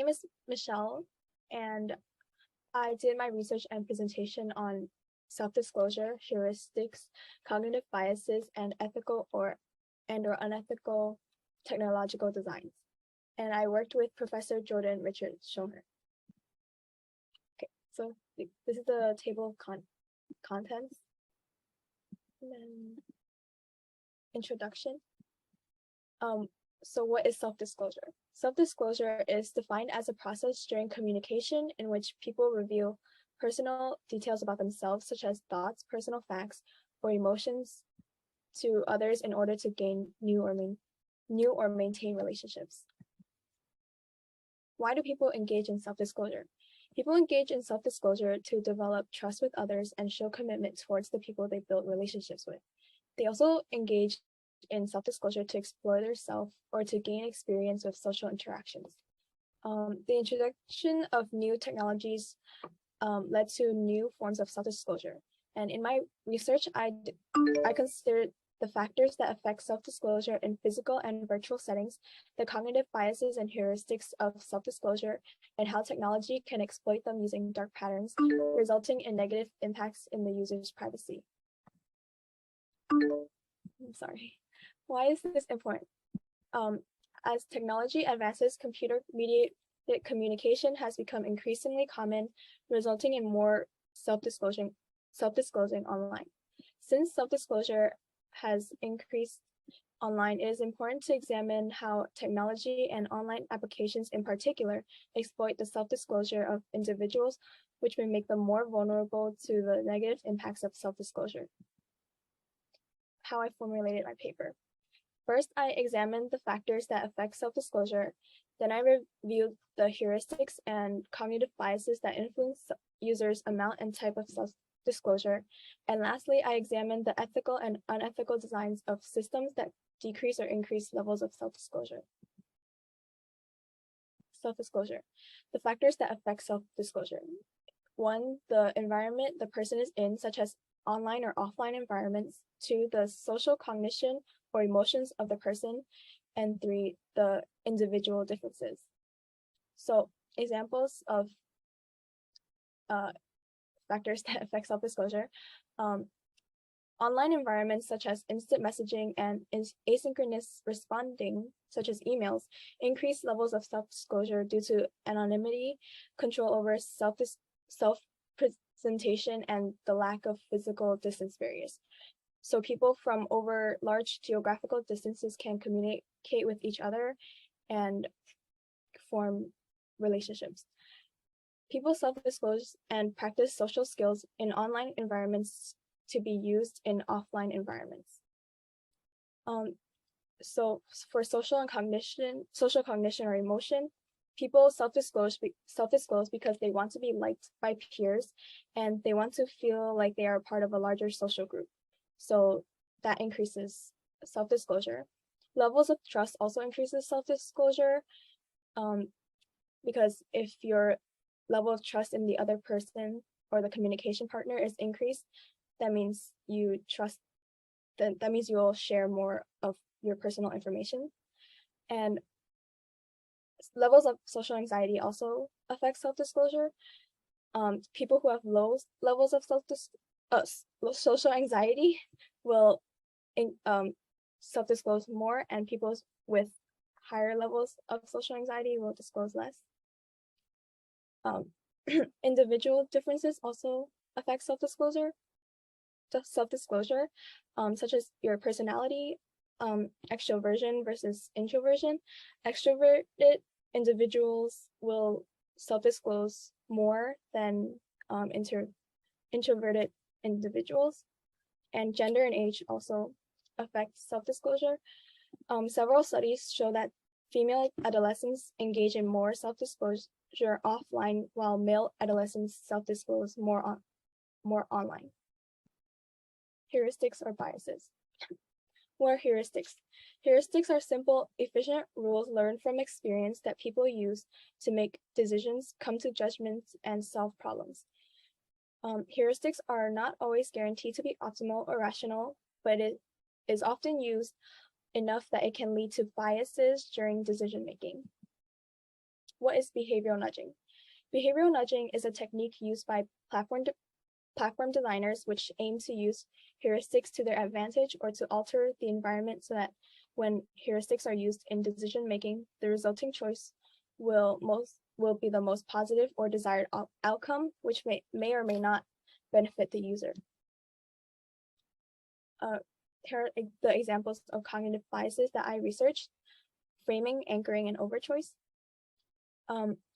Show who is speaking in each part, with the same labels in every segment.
Speaker 1: name is Michelle, and I did my research and presentation on self-disclosure, heuristics, cognitive biases, and ethical or unethical technological designs. And I worked with Professor Jordan Richard Schoner. Okay, so this is the table of contents. And then introduction. So what is self-disclosure? Self-disclosure is defined as a process during communication in which people reveal personal details about themselves, such as thoughts, personal facts, or emotions to others in order to gain new or maintain relationships. Why do people engage in self-disclosure? People engage in self-disclosure to develop trust with others and show commitment towards the people they build relationships with. They also engage in self-disclosure to explore their self or to gain experience with social interactions. The introduction of new technologies led to new forms of self-disclosure. And in my research, I considered the factors that affect self-disclosure in physical and virtual settings, the cognitive biases and heuristics of self-disclosure, and how technology can exploit them using dark patterns, resulting in negative impacts in the user's privacy. I'm sorry. Why is this important? As technology advances, computer-mediated communication has become increasingly common, resulting in more self-disclosing online. Since self-disclosure has increased online, it is important to examine how technology and online applications in particular exploit the self-disclosure of individuals, which may make them more vulnerable to the negative impacts of self-disclosure. How I formulated my paper. First, I examined the factors that affect self-disclosure. Then I reviewed the heuristics and cognitive biases that influence users' amount and type of self-disclosure. And lastly, I examined the ethical and unethical designs of systems that decrease or increase levels of self-disclosure. Self-disclosure. The factors that affect self-disclosure. 1, the environment the person is in, such as online or offline environments. 2, the social cognition or emotions of the person. And 3, the individual differences. So examples of factors that affect self-disclosure. Online environments such as instant messaging and asynchronous responding, such as emails, increase levels of self-disclosure due to anonymity, control over self-presentation, and the lack of physical distance barriers. So people from over large geographical distances can communicate with each other and form relationships. People self-disclose and practice social skills in online environments to be used in offline environments. So for social cognition or emotion, people self-disclose because they want to be liked by peers and they want to feel like they are part of a larger social group. So that increases self-disclosure. Levels of trust also increases self-disclosure because if your level of trust in the other person or the communication partner is increased, that means you trust, that means you'll share more of your personal information. And levels of social anxiety also affect self-disclosure. People who have low levels of social anxiety will self-disclose more, and people with higher levels of social anxiety will disclose less. Individual differences also affect self-disclosure, such as your personality, extroversion versus introversion. Extroverted individuals will self-disclose more than introverted individuals, and gender and age also affect self-disclosure. Several studies show that female adolescents engage in more self-disclosure offline, while male adolescents self-disclose more online. Heuristics or biases. What are heuristics? Heuristics are simple, efficient rules learned from experience that people use to make decisions, come to judgments, and solve problems. Heuristics are not always guaranteed to be optimal or rational, but it is often used enough that it can lead to biases during decision making. What is behavioral nudging? Behavioral nudging is a technique used by platform designers which aim to use heuristics to their advantage or to alter the environment so that when heuristics are used in decision making, the resulting choice will be the most positive or desired outcome, which may or may not benefit the user. Here are the examples of cognitive biases that I researched: framing, anchoring, and overchoice.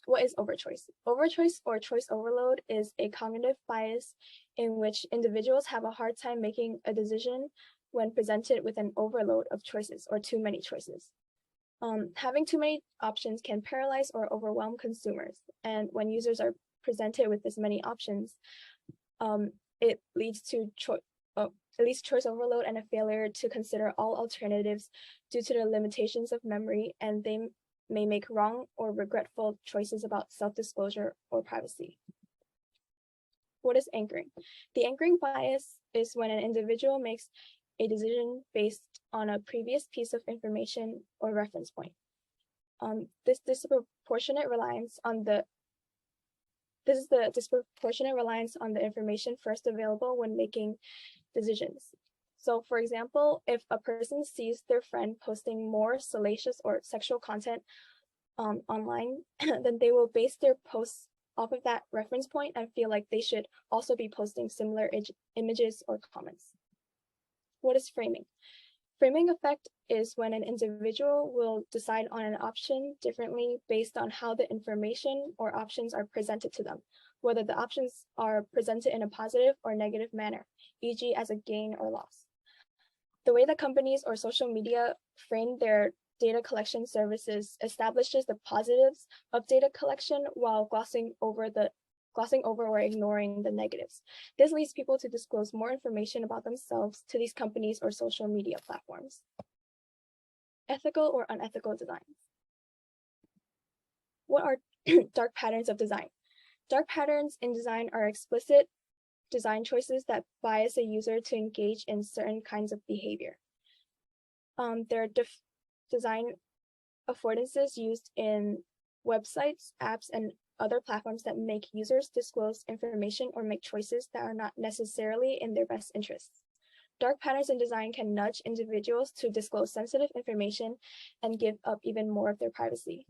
Speaker 1: What is overchoice? Overchoice or choice overload is a cognitive bias in which individuals have a hard time making a decision when presented with an overload of choices or too many choices. Having too many options can paralyze or overwhelm consumers, and when users are presented with this many options, it leads to choice overload and a failure to consider all alternatives due to the limitations of memory, and they may make wrong or regretful choices about self-disclosure or privacy. What is anchoring? The anchoring bias is when an individual makes a decision based on a previous piece of information or reference point. This is the disproportionate reliance on the information first available when making decisions. So, for example, if a person sees their friend posting more salacious or sexual content online, then they will base their posts off of that reference point and feel like they should also be posting similar images or comments. What is framing? Framing effect is when an individual will decide on an option differently based on how the information or options are presented to them, whether the options are presented in a positive or negative manner, e.g. as a gain or loss. The way that companies or social media frame their data collection services establishes the positives of data collection while glossing over or ignoring the negatives. This leads people to disclose more information about themselves to these companies or social media platforms. Ethical or unethical designs. What are dark patterns of design? Dark patterns in design are explicit design choices that bias a user to engage in certain kinds of behavior. There are design affordances used in websites, apps, and other platforms that make users disclose information or make choices that are not necessarily in their best interests. Dark patterns in design can nudge individuals to disclose sensitive information and give up even more of their privacy.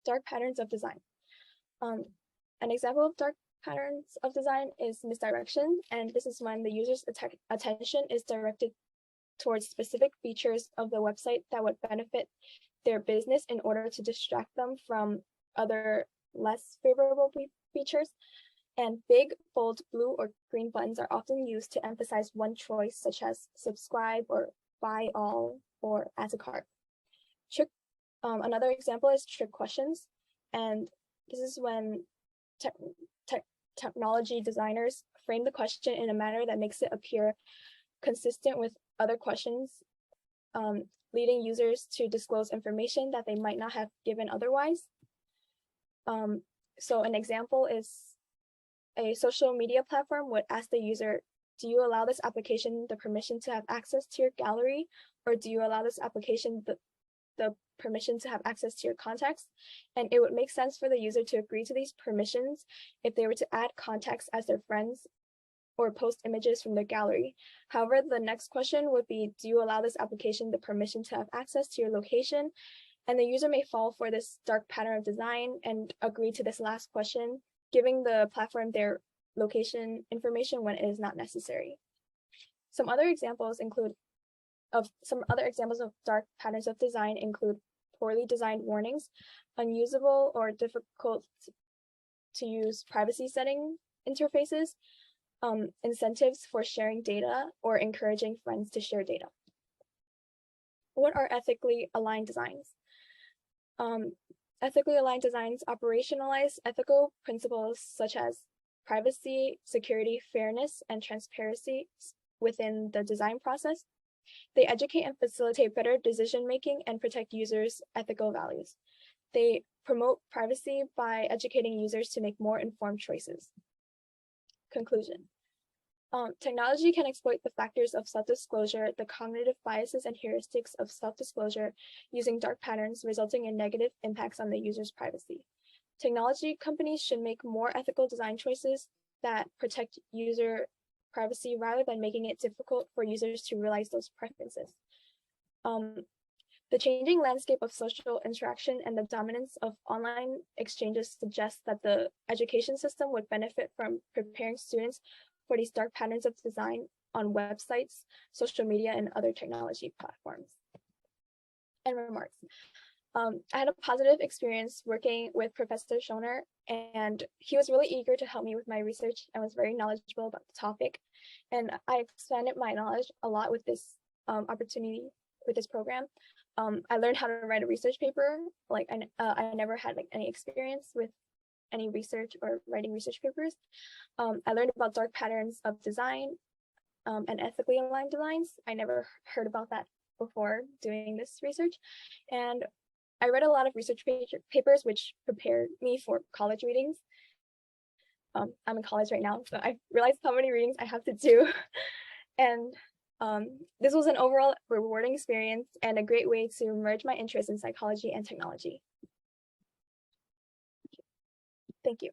Speaker 1: Dark patterns of design. An example of dark patterns of design is misdirection, and this is when the user's attention is directed towards specific features of the website that would benefit their business in order to distract them from other less favorable features. And big, bold, blue or green buttons are often used to emphasize one choice, such as subscribe or buy all or add to cart. Another example is trick questions, and this is when technology designers frame the question in a manner that makes it appear consistent with other questions, leading users to disclose information that they might not have given otherwise. So an example is a social media platform would ask the user, do you allow this application the permission to have access to your gallery, or do you allow this application the permission to have access to your contacts? And it would make sense for the user to agree to these permissions if they were to add contacts as their friends or post images from their gallery. However, the next question would be, do you allow this application the permission to have access to your location? And the user may fall for this dark pattern of design and agree to this last question, giving the platform their location information when it is not necessary. Some other examples of dark patterns of design include poorly designed warnings, unusable or difficult to use privacy setting interfaces, incentives for sharing data, or encouraging friends to share data. What are ethically aligned designs? Ethically aligned designs operationalize ethical principles such as privacy, security, fairness, and transparency within the design process. They educate and facilitate better decision-making and protect users' ethical values. They promote privacy by educating users to make more informed choices. Conclusion. Technology can exploit the factors of self-disclosure, the cognitive biases and heuristics of self-disclosure using dark patterns, resulting in negative impacts on the user's privacy. Technology companies should make more ethical design choices that protect user privacy rather than making it difficult for users to realize those preferences. The changing landscape of social interaction and the dominance of online exchanges suggests that the education system would benefit from preparing students for these dark patterns of design on websites, social media, and other technology platforms. And remarks. I had a positive experience working with Professor Schoner, and he was really eager to help me with my research and was very knowledgeable about the topic. And I expanded my knowledge a lot with this opportunity, with this program. I learned how to write a research paper. Like I never had like any experience with any research or writing research papers. I learned about dark patterns of design and ethically aligned designs. I never heard about that before doing this research. And I read a lot of research papers which prepared me for college readings. I'm in college right now, so I realized how many readings I have to do. And this was an overall rewarding experience and a great way to merge my interest in psychology and technology. Thank you.